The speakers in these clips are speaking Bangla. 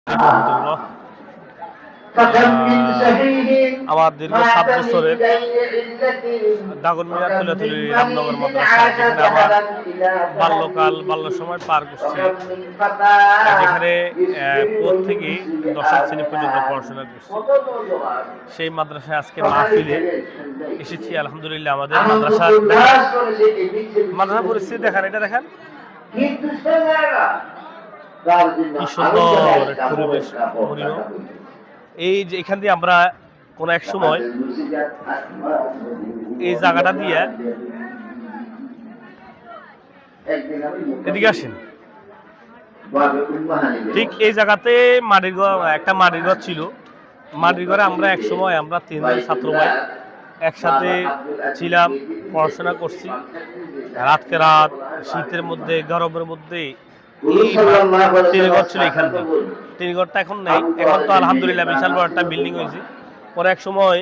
রহমতুল্লাহ। আমার দীর্ঘ 7 বছরের দাগনমিয়া তুলাতুলি রামনগর মাদ্রাসা, যেখানে আমার বাল্য সময় পার করছি, যেখানে থেকে 10ম শ্রেণী পর্যন্ত পড়াশোনা করছি। সেই মাদ্রাসায় আজকে মাহফিলে এসেছি। আলহামদুলিল্লাহ, আমাদের মাদ্রাসা পরিস্থিতি দেখেন, এটা দেখেন কি সুন্দর পরিবেশ, পরিবেশ। এই যে এখান দিয়ে আমরা কোন এক সময় এই জায়গাটা দিয়ে এদিকে আসেন, ঠিক এই জায়গাতে একটা মাটির ঘর ছিল। মাটির ঘরে আমরা এক সময় 3 ছাত্র ভাই একসাথে ছিলাম, পড়াশোনা করছি। রাতকে রাত, শীতের মধ্যে, গরমের মধ্যে টিনের ঘর ছিল এখান থেকে। টিনের ঘরটা এখন নেই। এখন তো আলহামদুলিল্লাহ বিশাল বড় একটা বিল্ডিং হয়েছে। পরে এক সময়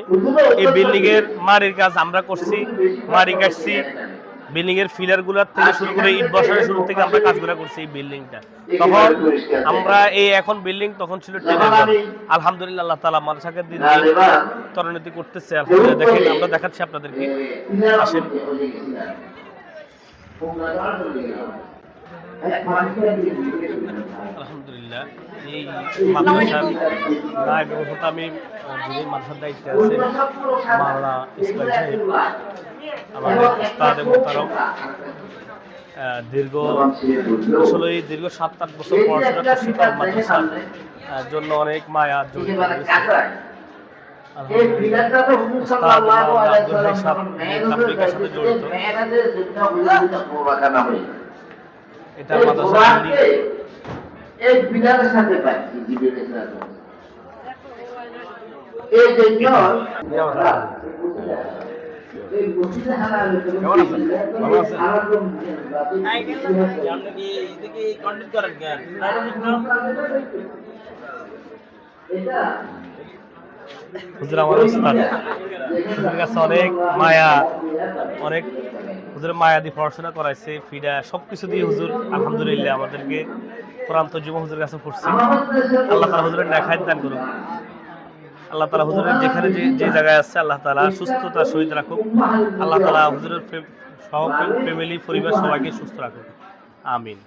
এই বিল্ডিং এর মাটির কাজ আমরা করছি, মাটি কাটছি, বিল্ডিং এর ফিলার গুলার থেকে শুরু করে ইট বসানোর শুরু থেকে আমরা কাজগুলো করছি। এই বিল্ডিংটা তখন আমরা এখন বিল্ডিং তখন ছিল টিনের ঘর। আলহামদুলিল্লাহ, আল্লাহ তাআলা মাদ্রাসাকে দিন তরুণীতি করতেছে। আলহামদুলিল্লাহ, দেখেন আমরা দেখাচ্ছি আপনাদেরকে, আসেন। আলহামদুলিল্লাহ, এই মাদ্রাসার নায়েব আমি যিনি মাদ্রাসার দায়িত্বে আছেন মাওলানা ইসমাইল সাহেব, আমাদের উস্তাদ মুহতারম। দীর্ঘ 7-8 বছর পড়াশোনা করছি, মাদ্রাসার জন্য অনেক মায়া জড়িত রয়েছে। এটা মাদ্রাসা এক বিড়ালের সাথে পাচ্ছি জীবনের সাথে এই জন্য এই বসিতে হারালে তো কেমন আছেন? ভালো আছেন? আপনি কি এদিকে কন্টেন্ট করেন কেন? এটা হুজুর আমার উস্তাদ, হুজুরের কাছে অনেক মায়া, অনেক হুজুরের মায়া দিয়ে পড়াশোনা করাইছে, ফিডা সবকিছু দিয়ে হুজুর আলহামদুলিল্লাহ আমাদেরকে কোরআন তর্জমা হুজুরের কাছে পড়ছি। আল্লাহ তাআলা হুজুরের নেখায়েত দান করুক। আল্লাহ তাআলা হুজুরের যেখানে যে জায়গায় আছে আল্লাহ তাআলা সুস্থতার সহিত রাখুক। আল্লাহ তাআলা হুজুরের সহ ফ্যামিলি পরিবার সবাইকে সুস্থ রাখুক। আমিন।